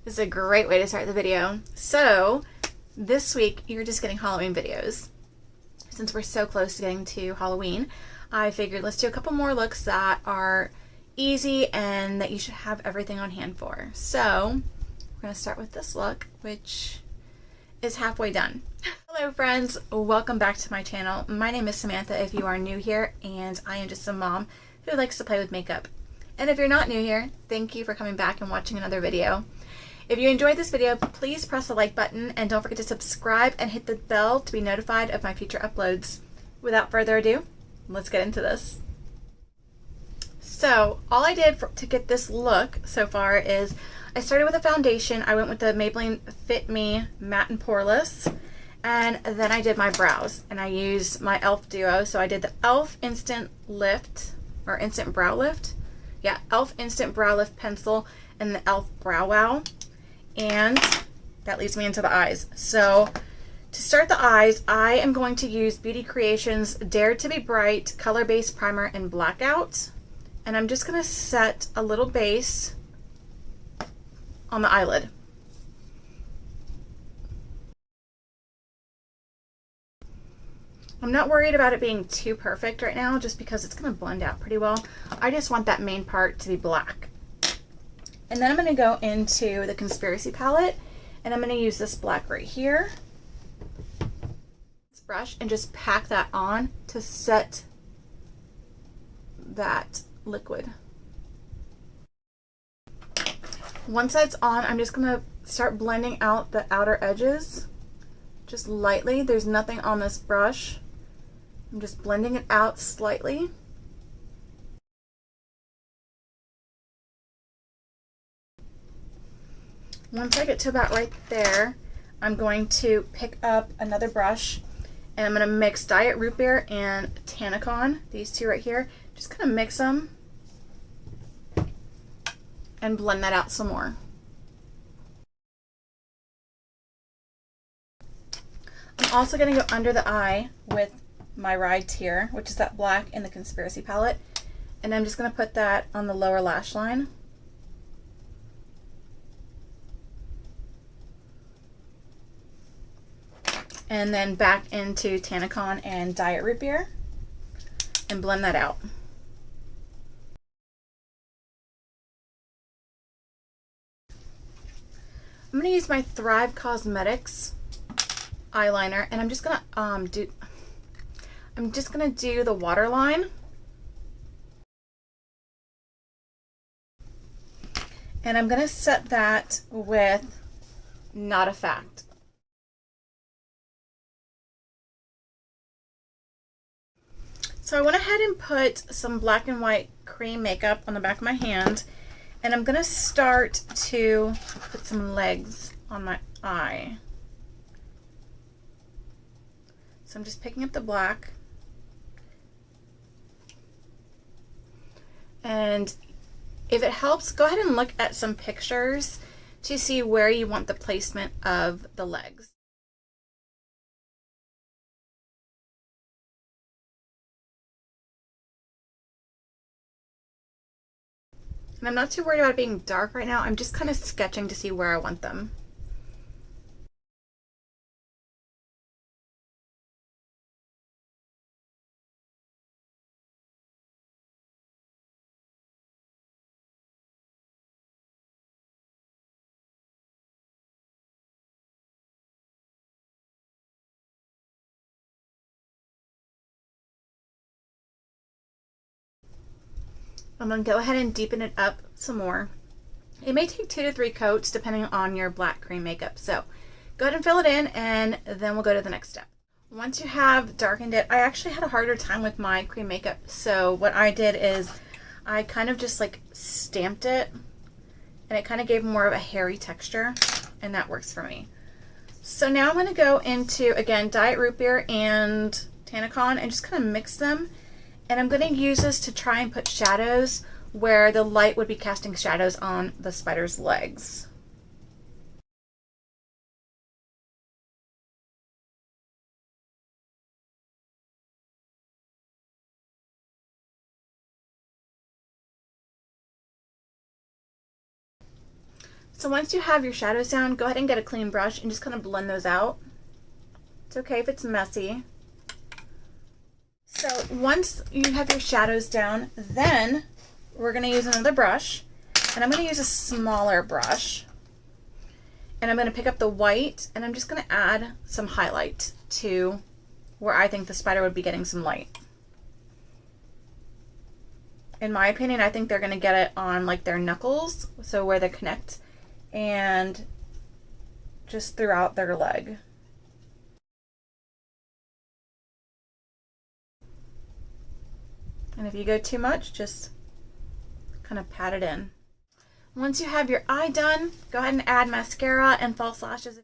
This is a great way to start the video. So this week you're just getting Halloween videos. Since we're so close to getting to Halloween, I figured let's do a couple more looks that are easy and that you should have everything on hand for. So we're going to start with this look, which is halfway done. Hello friends, welcome back to my channel. My name is Samantha if you are new here, and I am just a mom who likes to play with makeup. And if you're not new here, thank you for coming back and watching another video. If you enjoyed this video, please press the like button and don't forget to subscribe and hit the bell to be notified of my future uploads. Without further ado, let's get into this. So all I did to get this look so far is I started with a foundation. I went with the Maybelline Fit Me Matte and Poreless, and then I did my brows and I used my E.L.F duo. So I did the E.L.F Instant Lift or Instant Brow Lift. Yeah, E.L.F Instant Brow Lift Pencil and the E.L.F Brow Wow. And that leads me into the eyes. So to start the eyes, I am going to use Beauty Creations Dare to be Bright Color Base Primer in Blackout. And I'm just going to set a little base on the eyelid. I'm not worried about it being too perfect right now just because it's going to blend out pretty well. I just want that main part to be black. And then I'm going to go into the Conspiracy palette and I'm going to use this black right here. This brush and just pack that on to set that liquid. Once that's on, I'm just going to start blending out the outer edges just lightly. There's nothing on this brush. I'm just blending it out slightly. Once I get to about right there, I'm going to pick up another brush and I'm going to mix Diet Root Beer and Tangerine, these two right here. Just kind of mix them and blend that out some more. I'm also going to go under the eye with my Ride Tear, which is that black in the Conspiracy palette, and I'm just going to put that on the lower lash line. And then back into Tangerine and Diet Root Beer and blend that out. I'm going to use my Thrive Cosmetics eyeliner, and I'm just going to do the waterline. And I'm going to set that with Not a Fact. So I went ahead and put some black and white cream makeup on the back of my hand, and I'm going to start to put some legs on my eye. So I'm just picking up the black, and if it helps, go ahead and look at some pictures to see where you want the placement of the legs. And I'm not too worried about it being dark right now. I'm just kind of sketching to see where I want them. I'm going to go ahead and deepen it up some more. It may take 2 to 3 coats depending on your black cream makeup. So go ahead and fill it in, and then we'll go to the next step. Once you have darkened it, I actually had a harder time with my cream makeup. So what I did is I kind of just like stamped it, and it kind of gave more of a hairy texture, and that works for me. So now I'm going to go into, again, Diet Root Beer and Tangerine and just kind of mix them. And I'm going to use this to try and put shadows where the light would be casting shadows on the spider's legs. So once you have your shadows down, go ahead and get a clean brush and just kind of blend those out. It's okay if it's messy. So once you have your shadows down, then we're going to use another brush, and I'm going to use a smaller brush, and I'm going to pick up the white, and I'm just going to add some highlight to where I think the spider would be getting some light. In my opinion, I think they're going to get it on like their knuckles, so where they connect, and just throughout their leg. And if you go too much, just kind of pat it in. Once you have your eye done, go ahead and add mascara and false lashes.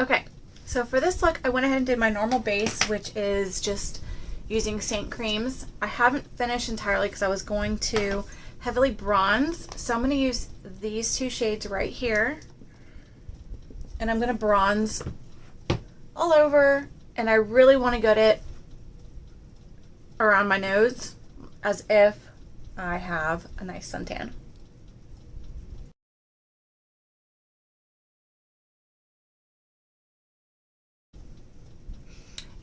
Okay, so for this look, I went ahead and did my normal base, which is just using Seint creams. I haven't finished entirely because I was going to heavily bronze. So I'm going to use these two shades right here. And I'm going to bronze all over. And I really want to get it around my nose as if I have a nice suntan.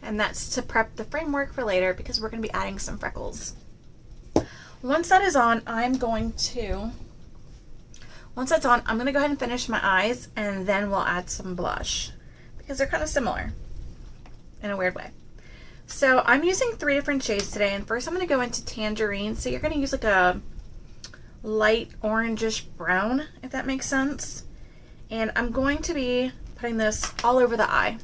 And that's to prep the framework for later because we're going to be adding some freckles. Once that is on, I'm going to go ahead and finish my eyes, and then we'll add some blush because they're kind of similar in a weird way. So I'm using 3 different shades today, and first I'm going to go into Tangerine. So you're going to use like a light orangish brown, if that makes sense. And I'm going to be putting this all over the eye.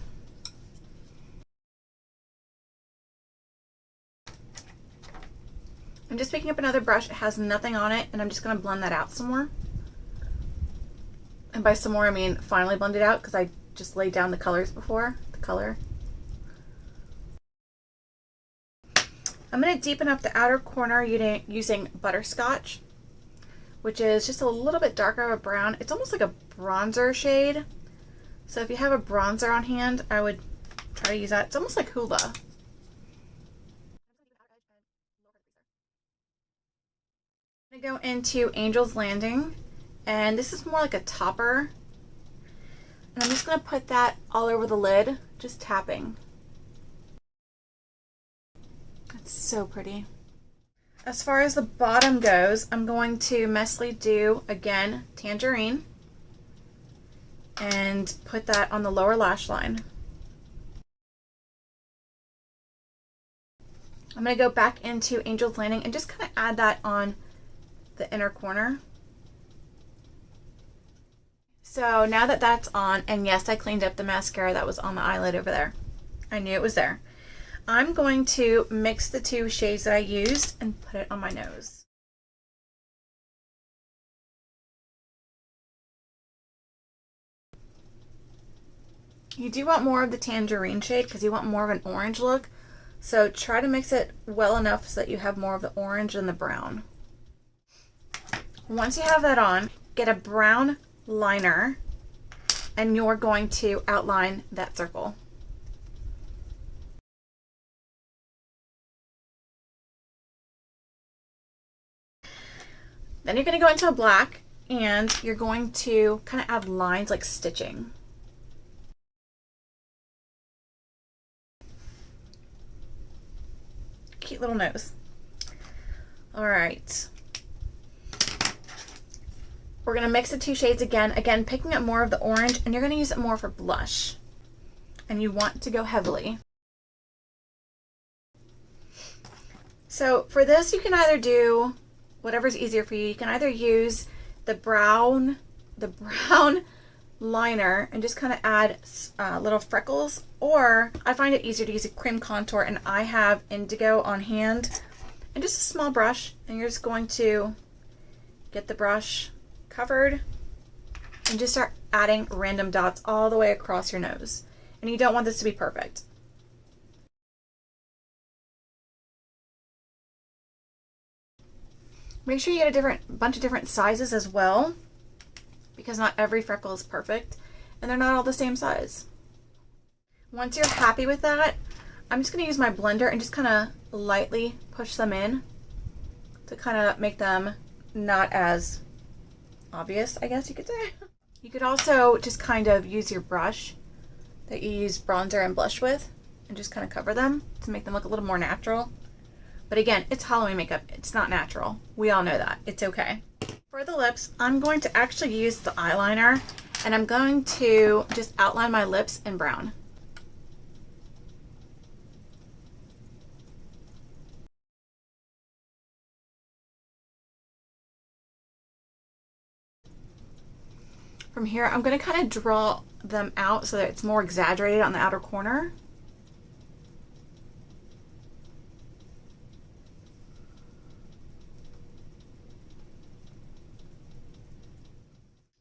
I'm just picking up another brush. It has nothing on it, and I'm just going to blend that out some more. And by some more, I mean finally blend it out because I just laid down the colors before. I'm going to deepen up the outer corner using Butterscotch, which is just a little bit darker of a brown. It's almost like a bronzer shade. So if you have a bronzer on hand, I would try to use that. It's almost like Hoola. I'm going to go into Angel's Landing, and this is more like a topper, and I'm just going to put that all over the lid, just tapping. It's so pretty. As far as the bottom goes, I'm going to messily do, again, Tangerine, and put that on the lower lash line. I'm going to go back into Angel's Landing and just kind of add that on the inner corner. So now that that's on, and yes, I cleaned up the mascara that was on the eyelid over there. I knew it was there. I'm going to mix the 2 shades that I used and put it on my nose. You do want more of the Tangerine shade because you want more of an orange look. So try to mix it well enough so that you have more of the orange and the brown. Once you have that on, get a brown liner, and you're going to outline that circle. Then you're going to go into a black, and you're going to kind of add lines like stitching. Cute little nose. All right. We're going to mix the 2 shades again, picking up more of the orange, and you're going to use it more for blush. And you want to go heavily. So for this, you can either do whatever's easier for you. You can either use the brown liner and just kind of add little freckles, or I find it easier to use a cream contour, and I have Indigo on hand and just a small brush, and you're just going to get the brush covered and just start adding random dots all the way across your nose. And you don't want this to be perfect. Make sure you get a bunch of different sizes as well. because not every freckle is perfect and they're not all the same size. Once you're happy with that, I'm just going to use my blender and just kind of lightly push them in to kind of make them not as obvious, I guess you could say. You could also just kind of use your brush that you use bronzer and blush with and just kind of cover them to make them look a little more natural. But again, it's Halloween makeup. It's not natural. We all know that. It's okay. For the lips, I'm going to actually use the eyeliner and I'm going to just outline my lips in brown. From here, I'm going to kind of draw them out so that it's more exaggerated on the outer corner.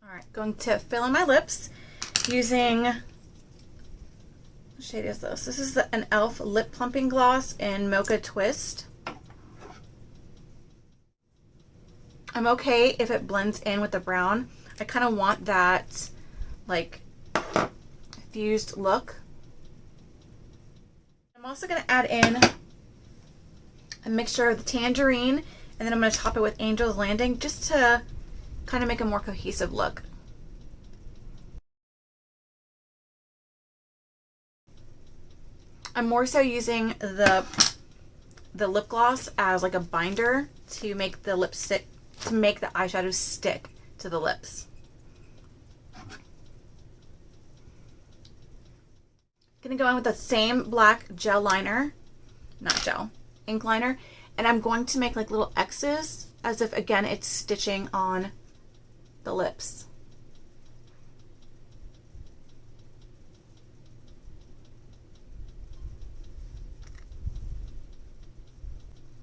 Alright, going to fill in my lips using, what shade is this? This is an E.L.F. Lip Plumping Gloss in Mocha Twist. I'm okay if it blends in with the brown. I kind of want that like fused look. I'm also going to add in a mixture of the Tangerine and then I'm going to top it with Angel's Landing just to kind of make a more cohesive look. I'm more so using the lip gloss as like a binder to make the lipstick, to make the eyeshadow stick to the lips. Gonna go in with the same black gel liner, not gel, ink liner, and I'm going to make like little X's as if again it's stitching on the lips.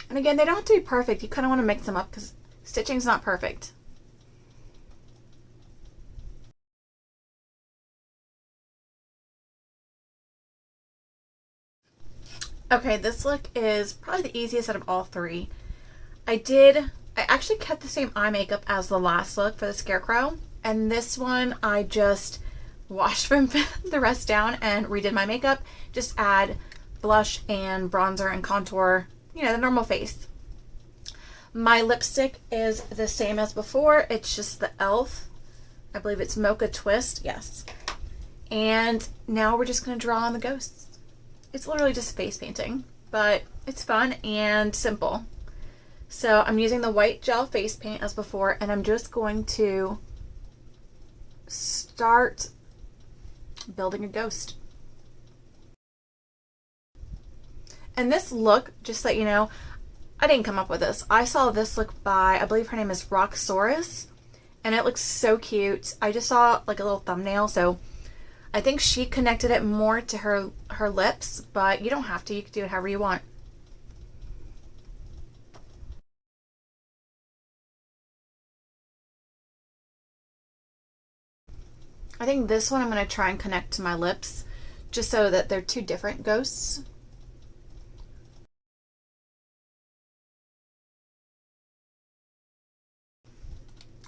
And again, they don't have to be perfect. You kind of want to mix them up because stitching's not perfect. Okay, this look is probably the easiest out of all three. I actually kept the same eye makeup as the last look for the Scarecrow, and this one I just washed from the rest down and redid my makeup. Just add blush and bronzer and contour, you know, the normal face. My lipstick is the same as before. It's just the E.L.F. I believe it's Mocha Twist, yes. And now we're just going to draw on the ghosts. It's literally just face painting, but it's fun and simple. So I'm using the white gel face paint as before, and I'm just going to start building a ghost. And this look, just so you know, I didn't come up with this. I saw this look by, I believe her name is Rocxxsaurus, and it looks so cute. I just saw like a little thumbnail, so I think she connected it more to her lips, but you don't have to. You can do it however you want. I think this one I'm going to try and connect to my lips just so that they're two different ghosts.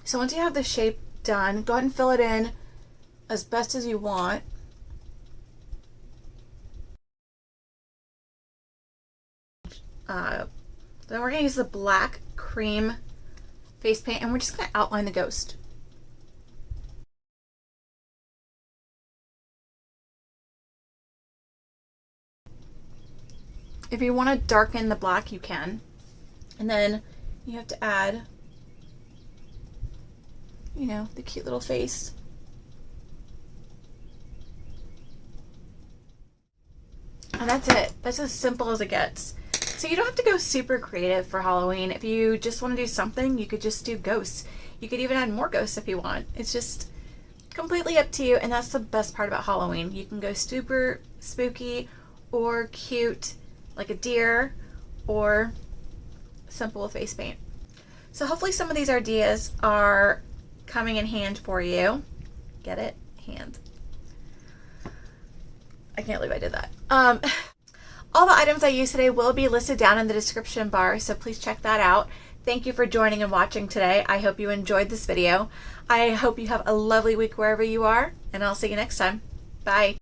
So once you have the shape done, go ahead and fill it in as best as you want. Then we're going to use the black cream face paint and we're just going to outline the ghost. If you want to darken the black, you can. And then you have to add, you know, the cute little face. And that's it. That's as simple as it gets. So you don't have to go super creative for Halloween. If you just want to do something, you could just do ghosts. You could even add more ghosts if you want. It's just completely up to you, and that's the best part about Halloween. You can go super spooky or cute like a deer, or simple with face paint. So hopefully some of these ideas are coming in hand for you. Get it? Hand. I can't believe I did that. All the items I used today will be listed down in the description bar, so please check that out. Thank you for joining and watching today. I hope you enjoyed this video. I hope you have a lovely week wherever you are, and I'll see you next time. Bye.